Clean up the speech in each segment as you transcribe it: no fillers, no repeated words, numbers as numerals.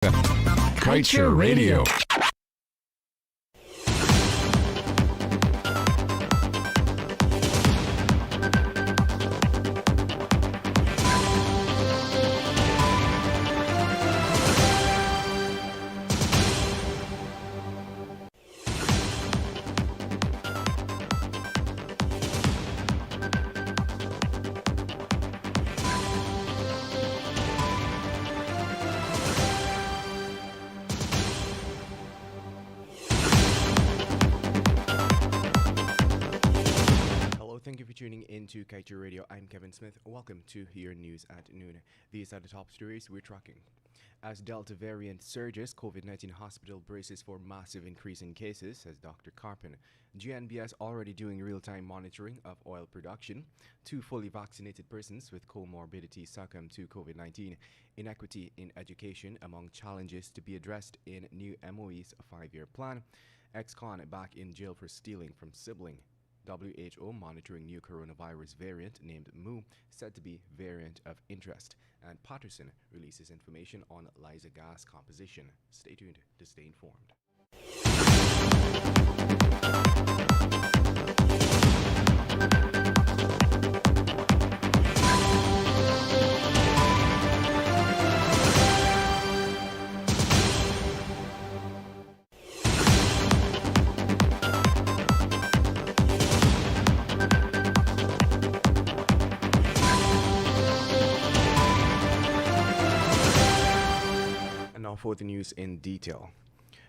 Kaieteur Radio. Thank you for tuning in to Kaieteur Radio. I'm Kevin Smith. Welcome to your news at noon. These are the top stories we're tracking. As Delta variant surges, COVID-19 hospital braces for massive increase in cases, says Dr. Carpin. GNBS already doing real-time monitoring of oil production. 2 fully vaccinated persons with comorbidity succumb to COVID-19. Inequity in education among challenges to be addressed in new MOE's 5-year plan. Ex-con back in jail for stealing from sibling. WHO monitoring new coronavirus variant named Mu, said to be variant of interest. And Patterson releases information on Liza gas composition. Stay tuned to stay informed. For the news in detail.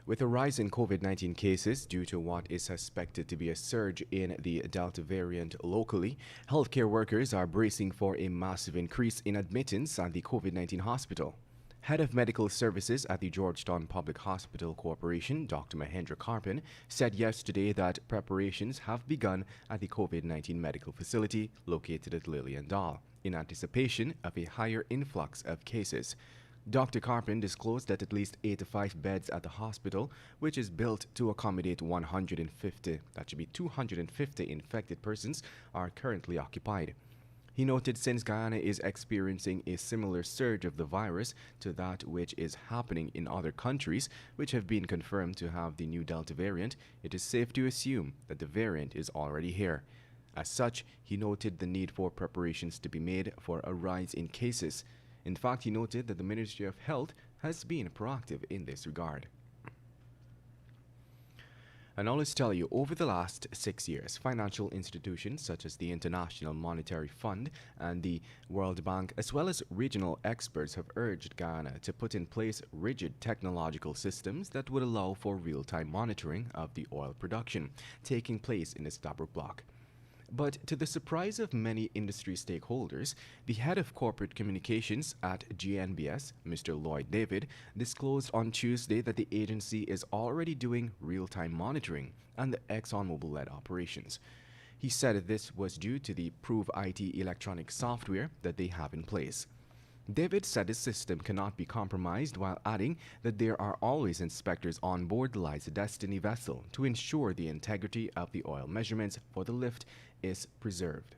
With a rise in COVID-19 cases due to what is suspected to be a surge in the Delta variant locally, healthcare workers are bracing for a massive increase in admittance at the COVID-19 hospital. Head of Medical Services at the Georgetown Public Hospital Corporation, Dr. Mahendra Karpan, said yesterday that preparations have begun at the COVID-19 medical facility located at Lillian Dahl in anticipation of a higher influx of cases. Dr. Carpin disclosed that at least 85 beds at the hospital, which is built to accommodate 250 infected persons, are currently occupied. He noted since Guyana is experiencing a similar surge of the virus to that which is happening in other countries which have been confirmed to have the new Delta variant, it is safe to assume that the variant is already here. As such, he noted the need for preparations to be made for a rise in cases. In fact, he noted that the Ministry of Health has been proactive in this regard. And now let's tell you, over the last 6 years, financial institutions such as the International Monetary Fund and the World Bank, as well as regional experts, have urged Guyana to put in place rigid technological systems that would allow for real-time monitoring of the oil production taking place in the Stabroek Block. But to the surprise of many industry stakeholders, the head of corporate communications at GNBS, Mr. Lloyd David, disclosed on Tuesday that the agency is already doing real-time monitoring and the ExxonMobil-led operations. He said this was due to the Prove IT electronic software that they have in place. David said the system cannot be compromised, while adding that there are always inspectors on board the Liza Destiny vessel to ensure the integrity of the oil measurements for the lift is preserved.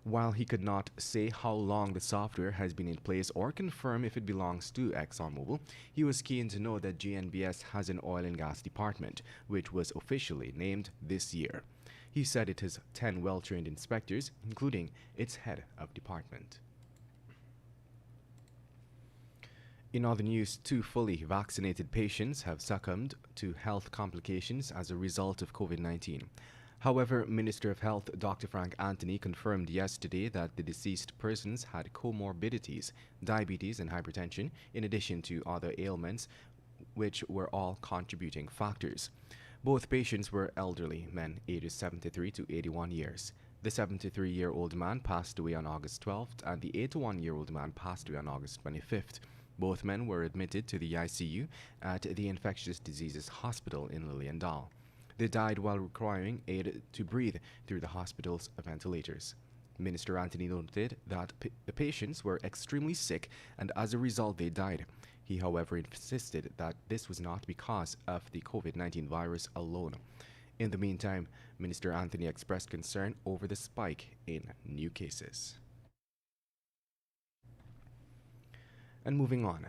While he could not say how long the software has been in place or confirm if it belongs to ExxonMobil, he was keen to know that GNBS has an oil and gas department, which was officially named this year. He said it has 10 well-trained inspectors, including its head of department. In other news, 2 fully vaccinated patients have succumbed to health complications as a result of COVID-19. However, Minister of Health Dr. Frank Anthony confirmed yesterday that the deceased persons had comorbidities, diabetes and hypertension, in addition to other ailments, which were all contributing factors. Both patients were elderly men, ages 73 to 81 years. The 73-year-old man passed away on August 12th, and the 81-year-old man passed away on August 25th. Both men were admitted to the ICU at the Infectious Diseases Hospital in Lillian Dahl. They died while requiring aid to breathe through the hospital's ventilators. Minister Anthony noted that the patients were extremely sick and as a result they died. He, however, insisted that this was not because of the COVID-19 virus alone. In the meantime, Minister Anthony expressed concern over the spike in new cases. And moving on,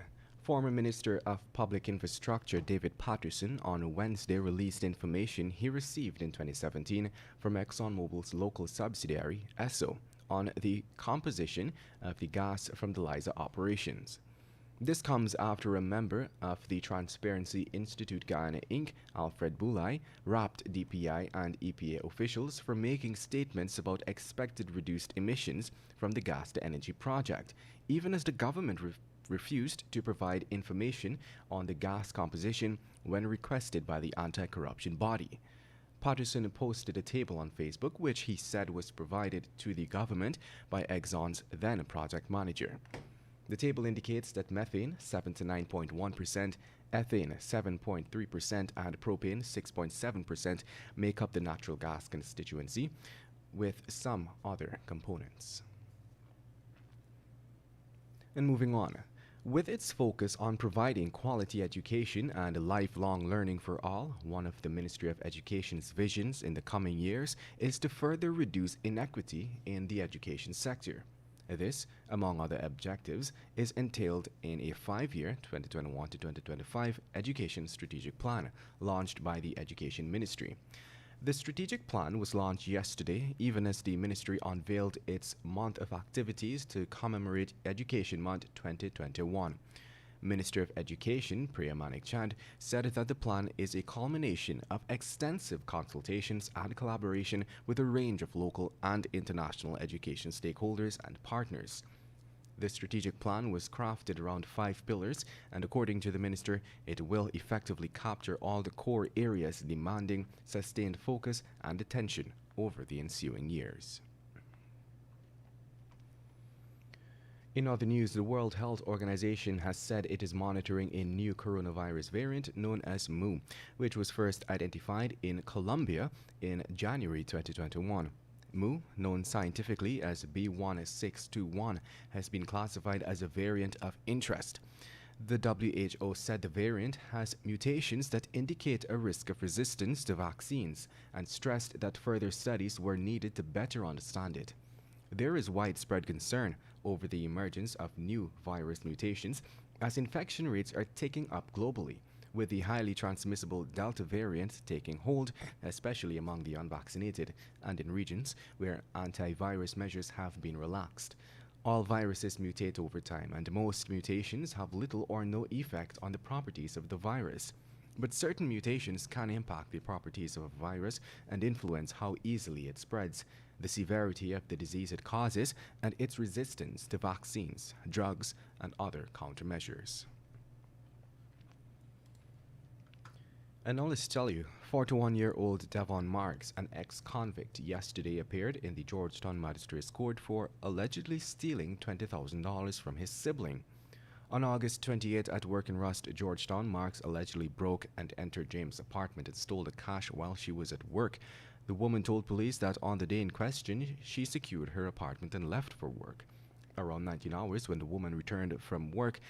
Former Minister of Public Infrastructure David Patterson on Wednesday released information he received in 2017 from ExxonMobil's local subsidiary, Esso, on the composition of the gas from the Liza operations. This comes after a member of the Transparency Institute Guyana Inc., Alfred Boulay, rapped DPI and EPA officials for making statements about expected reduced emissions from the gas-to-energy project, even as the government refused to provide information on the gas composition when requested by the anti-corruption body. Patterson posted a table on Facebook which he said was provided to the government by Exxon's then project manager. The table indicates that methane 7 to 9.1%, ethane 7.3%, and propane 6.7% make up the natural gas constituency, with some other components. And moving on. With its focus on providing quality education and lifelong learning for all, one of the Ministry of Education's visions in the coming years is to further reduce inequity in the education sector. This, among other objectives, is entailed in a 5-year 2021 to 2025 education strategic plan launched by the Education Ministry. The strategic plan was launched yesterday, even as the ministry unveiled its month of activities to commemorate Education Month 2021. Minister of Education, Priya Manik Chand, said that the plan is a culmination of extensive consultations and collaboration with a range of local and international education stakeholders and partners. The strategic plan was crafted around 5 pillars, and according to the minister, it will effectively capture all the core areas demanding sustained focus and attention over the ensuing years. In other news, the World Health Organization has said it is monitoring a new coronavirus variant known as Mu, which was first identified in Colombia in January 2021. Mu, known scientifically as B1621, has been classified as a variant of interest. The WHO said the variant has mutations that indicate a risk of resistance to vaccines and stressed that further studies were needed to better understand it. There is widespread concern over the emergence of new virus mutations as infection rates are ticking up globally, with the highly transmissible Delta variant taking hold, especially among the unvaccinated and in regions where antivirus measures have been relaxed. All viruses mutate over time, and most mutations have little or no effect on the properties of the virus. But certain mutations can impact the properties of a virus and influence how easily it spreads, the severity of the disease it causes, and its resistance to vaccines, drugs, and other countermeasures. And now let's tell you, 41-year-old Devon Marks, an ex-convict, yesterday appeared in the Georgetown Magistrates Court for allegedly stealing $20,000 from his sibling. On August 28 at work in Rust, Georgetown, Marks allegedly broke and entered James' apartment and stole the cash while she was at work. The woman told police that on the day in question, she secured her apartment and left for work. Around 19 hours, when the woman returned from work,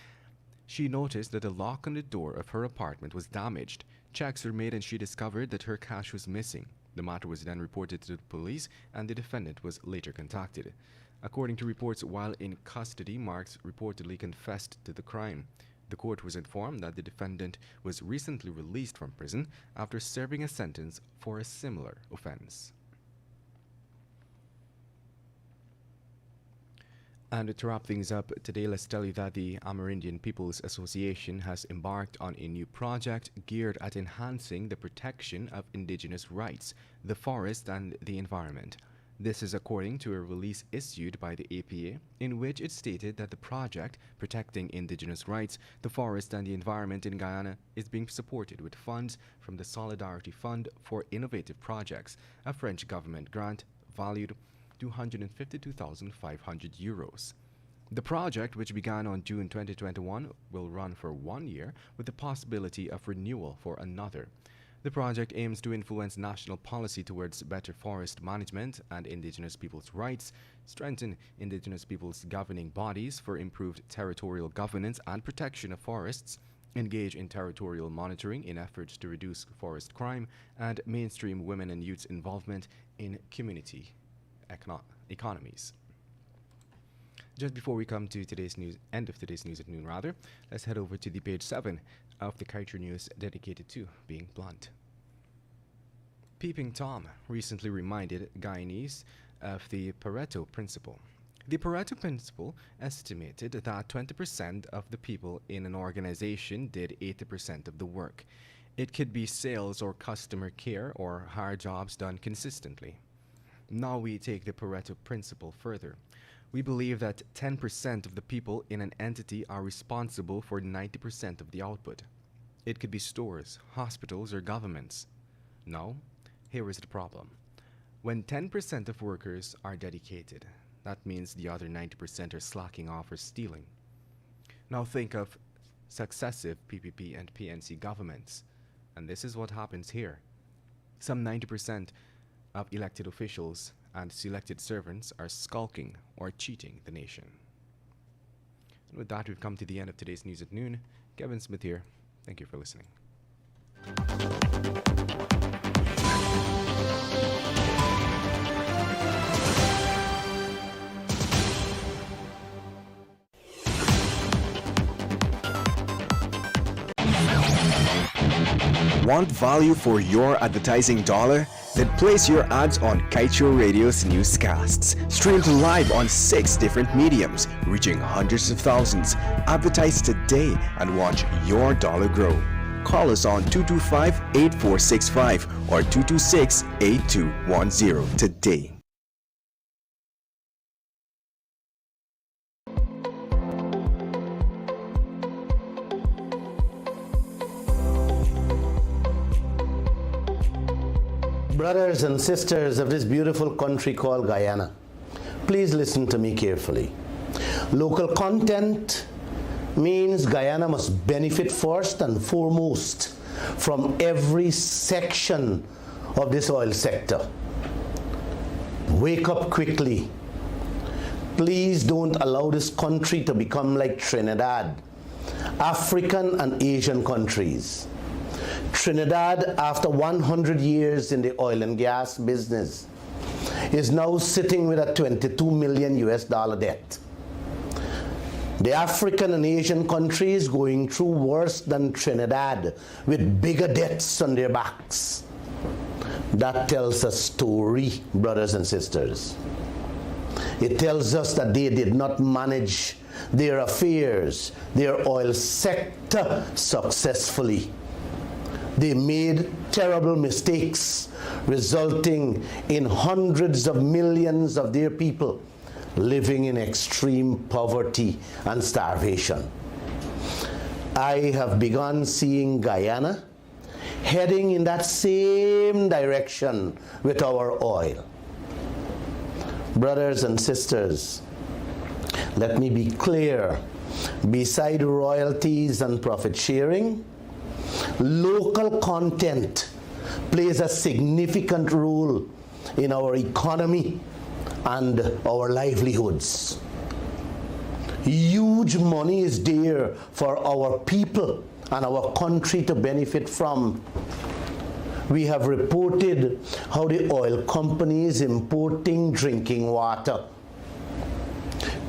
she noticed that the lock on the door of her apartment was damaged. Checks were made and she discovered that her cash was missing. The matter was then reported to the police and the defendant was later contacted. According to reports, while in custody, Marks reportedly confessed to the crime. The court was informed that the defendant was recently released from prison after serving a sentence for a similar offense. And to wrap things up today, let's tell you that the Amerindian People's Association has embarked on a new project geared at enhancing the protection of indigenous rights, the forest, and the environment. This is according to a release issued by the APA, in which it stated that the project protecting indigenous rights, the forest, and the environment in Guyana is being supported with funds from the Solidarity Fund for Innovative Projects, a French government grant valued €252,500. The project, which began on June 2021, will run for 1 year with the possibility of renewal for another. The project aims to influence national policy towards better forest management and indigenous people's rights, strengthen indigenous people's governing bodies for improved territorial governance and protection of forests, engage in territorial monitoring in efforts to reduce forest crime, and mainstream women and youth's involvement in community economies. Just before we come to today's news, end of today's news at noon rather, let's head over to the page 7 of the Kaieteur News dedicated to being blunt. Peeping Tom recently reminded Guyanese of the Pareto Principle. The Pareto Principle estimated that 20% of the people in an organization did 80% of the work. It could be sales or customer care or hard jobs done consistently. Now we take the Pareto Principle further. We believe that 10% of the people in an entity are responsible for 90% of the output. It could be stores, hospitals, or governments. Now, here is the problem. When 10% of workers are dedicated, that means the other 90% are slacking off or stealing. Now think of successive PPP and PNC governments, and this is what happens here. Some 90% of elected officials and selected servants are skulking or cheating the nation. And with that, we've come to the end of today's news at noon. Kevin Smith here. Thank you for listening. Want value for your advertising dollar? Then place your ads on Kaieteur Radio's Newscasts. Streamed live on 6 different mediums, reaching hundreds of thousands. Advertise today and watch your dollar grow. Call us on 225-8465 or 226-8210 today. Brothers and sisters of this beautiful country called Guyana, please listen to me carefully. Local content means Guyana must benefit first and foremost from every section of this oil sector. Wake up quickly. Please don't allow this country to become like Trinidad, African and Asian countries. Trinidad, after 100 years in the oil and gas business, is now sitting with a $22 million debt. The African and Asian countries going through worse than Trinidad with bigger debts on their backs. That tells a story, brothers and sisters. It tells us that they did not manage their affairs, their oil sector successfully. They made terrible mistakes, resulting in hundreds of millions of their people living in extreme poverty and starvation. I have begun seeing Guyana heading in that same direction with our oil. Brothers and sisters, let me be clear. Beside royalties and profit sharing, local content plays a significant role in our economy and our livelihoods. Huge money is there for our people and our country to benefit from. We have reported how the oil companies importing drinking water,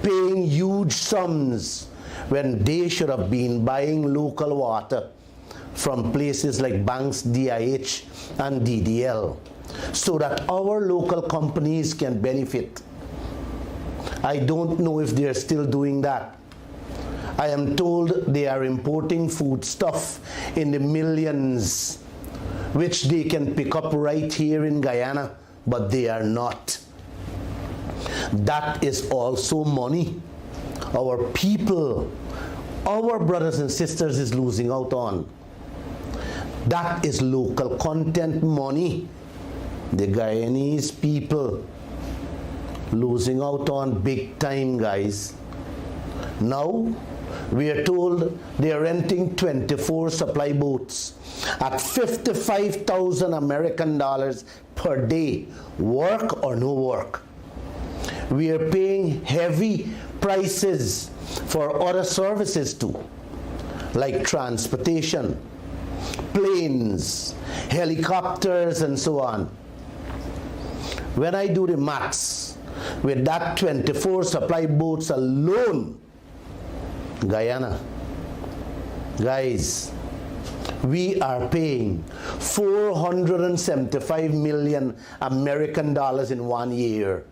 paying huge sums when they should have been buying local water from places like banks DIH and DDL, so that our local companies can benefit. I don't know if they're still doing that. I am told they are importing foodstuff in the millions, which they can pick up right here in Guyana, but they are not. That is also money our people, our brothers and sisters is losing out on. That is local content money. The Guyanese people losing out on big time, guys. Now, we are told they are renting 24 supply boats at 55,000 American dollars per day, work or no work. We are paying heavy prices for other services too, like transportation, planes, helicopters, and so on. When I do the maths, With that 24 supply boats alone, Guyana, guys, we are paying 475 million American dollars in 1 year.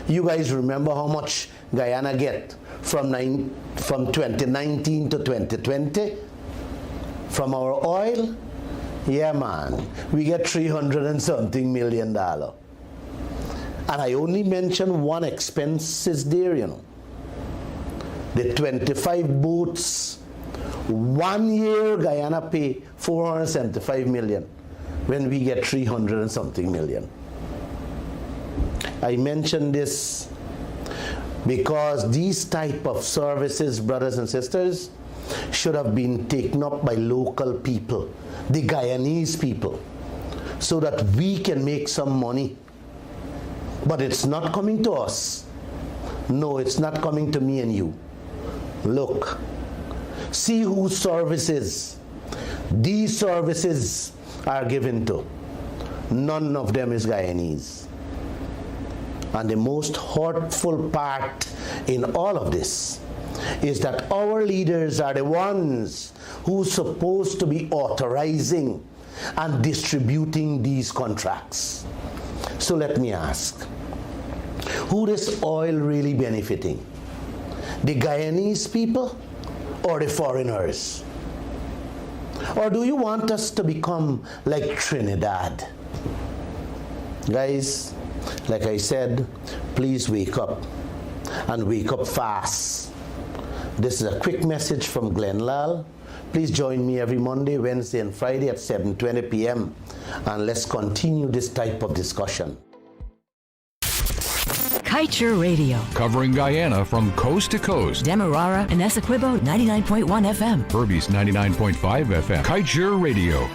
You guys remember how much Guyana get from 2019 to 2020 from our oil? Yeah, man, we get 300 and something million dollar. And I only mention one expense is there, you know. The 25 boats, 1 year Guyana pay 475 million when we get 300 and something million. I mention this because these type of services, brothers and sisters, should have been taken up by local people, the Guyanese people, so that we can make some money. But it's not coming to us. No, it's not coming to me and you. Look, see whose services these services are given to. None of them is Guyanese. And the most hurtful part in all of this is that our leaders are the ones who are supposed to be authorizing and distributing these contracts. So let me ask, who is oil really benefiting? The Guyanese people or the foreigners? Or do you want us to become like Trinidad? Guys, like I said, please wake up, and wake up fast. This is a quick message from Glenn Lal. Please join me every Monday, Wednesday, and Friday at 7:20 p.m. and let's continue this type of discussion. Kaieteur Radio. Covering Guyana from coast to coast. Demerara and Essequibo 99.1 FM. Berbice 99.5 FM. Kaieteur Radio.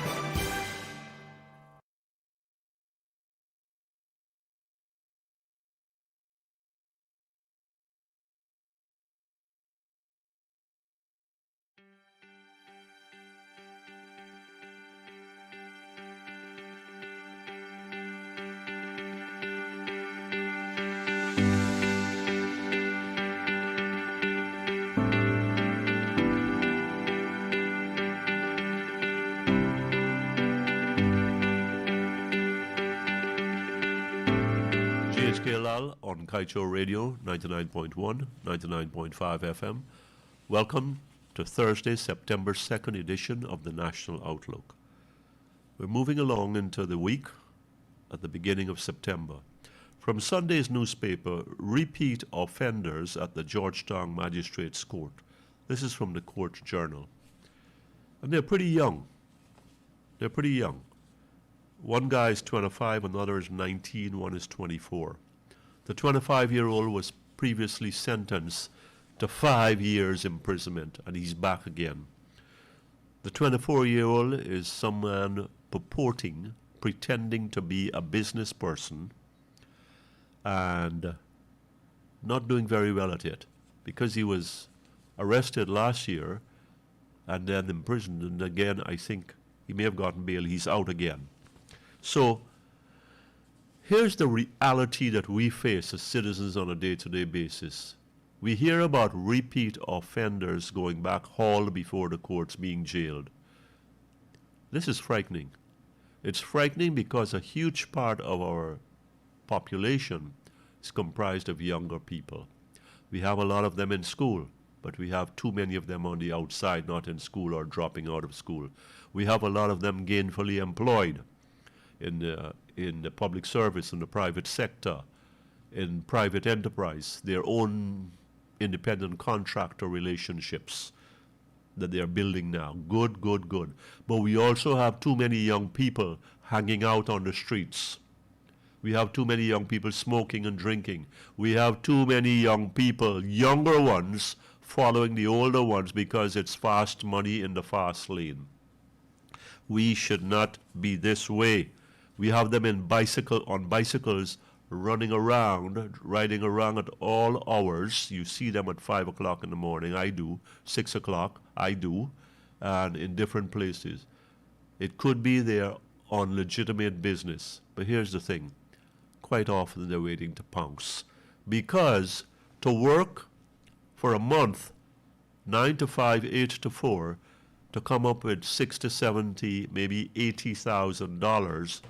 On Kaieteur Radio, 99.1, 99.5 FM. Welcome to Thursday, September 2nd edition of the National Outlook. We're moving along into the week at the beginning of September. From Sunday's newspaper, repeat offenders at the Georgetown Magistrates Court. This is from the Court Journal. And they're pretty young. They're pretty young. One guy is 25, another is 19, one is 24. The 25-year-old was previously sentenced to 5 years imprisonment, and he's back again. The 24-year-old is someone pretending to be a business person and not doing very well at it, because he was arrested last year and then imprisoned, and again, I think he may have gotten bail. He's out again. So here's the reality that we face as citizens on a day-to-day basis. We hear about repeat offenders going back hauled before the courts, being jailed. This is frightening. It's frightening because a huge part of our population is comprised of younger people. We have a lot of them in school, but we have too many of them on the outside, not in school or dropping out of school. We have a lot of them gainfully employed in the public service, in the private sector, in private enterprise, their own independent contractor relationships that they are building now. Good, good, good. But we also have too many young people hanging out on the streets. We have too many young people smoking and drinking. We have too many young people, younger ones, following the older ones because it's fast money in the fast lane. We should not be this way. We have them on bicycles, running around, riding around at all hours. You see them at 5 o'clock in the morning. I do. 6 o'clock. I do. And in different places. It could be they're on legitimate business. But here's the thing. Quite often they're waiting to pounce. because to work for a month, 9 to 5, 8 to 4, to come up with 60, 70, maybe $80,000,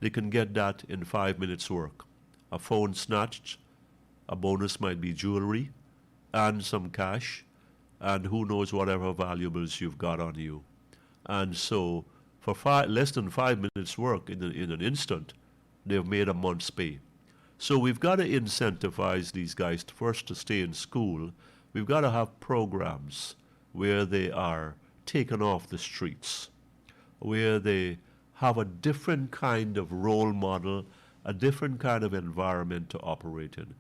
they can get that in 5 minutes work. A phone snatched, a bonus might be jewelry, and some cash, and who knows whatever valuables you've got on you. And so for less than 5 minutes work in an instant, they've made a month's pay. So we've got to incentivize these guys first to stay in school. We've got to have programs where they are taken off the streets, where they have a different kind of role model, a different kind of environment to operate in.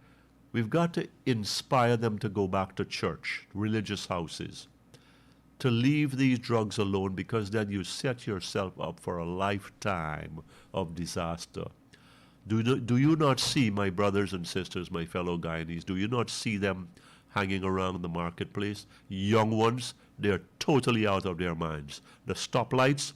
We've got to inspire them to go back to church, religious houses, to leave these drugs alone, because then you set yourself up for a lifetime of disaster. Do you not see, my brothers and sisters, my fellow Guyanese, do you not see them hanging around the marketplace? Young ones, they're totally out of their minds. The stoplights,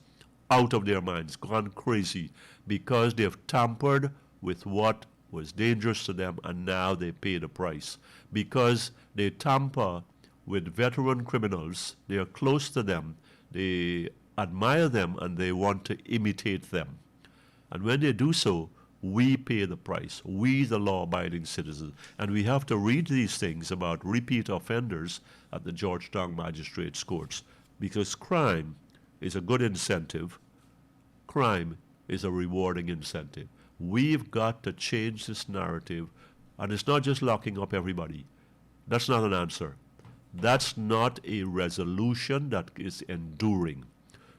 out of their minds, gone crazy, because they've tampered with what was dangerous to them, and now they pay the price. Because they tamper with veteran criminals, they are close to them, they admire them, and they want to imitate them. And when they do so, we pay the price, we the law-abiding citizens. And we have to read these things about repeat offenders at the Georgetown Magistrates Courts, because crime is a good incentive. Crime is a rewarding incentive. We've got to change this narrative, and it's not just locking up everybody. That's not an answer. That's not a resolution that is enduring.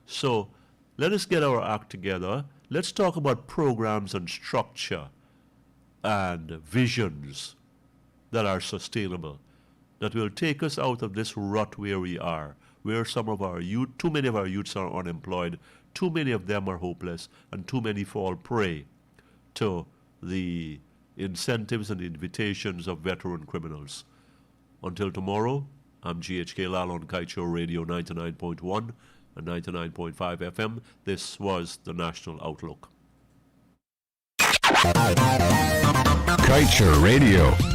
So let us get our act together. Let's talk about programs and structure and visions that are sustainable, that will take us out of this rut where we are, where some of our youth, too many of our youths are unemployed, too many of them are hopeless, and too many fall prey to the incentives and invitations of veteran criminals. Until tomorrow, I'm GHK Lal on Kaieteur Radio 99.1 and 99.5 FM. This was the National Outlook. Kaieteur Radio.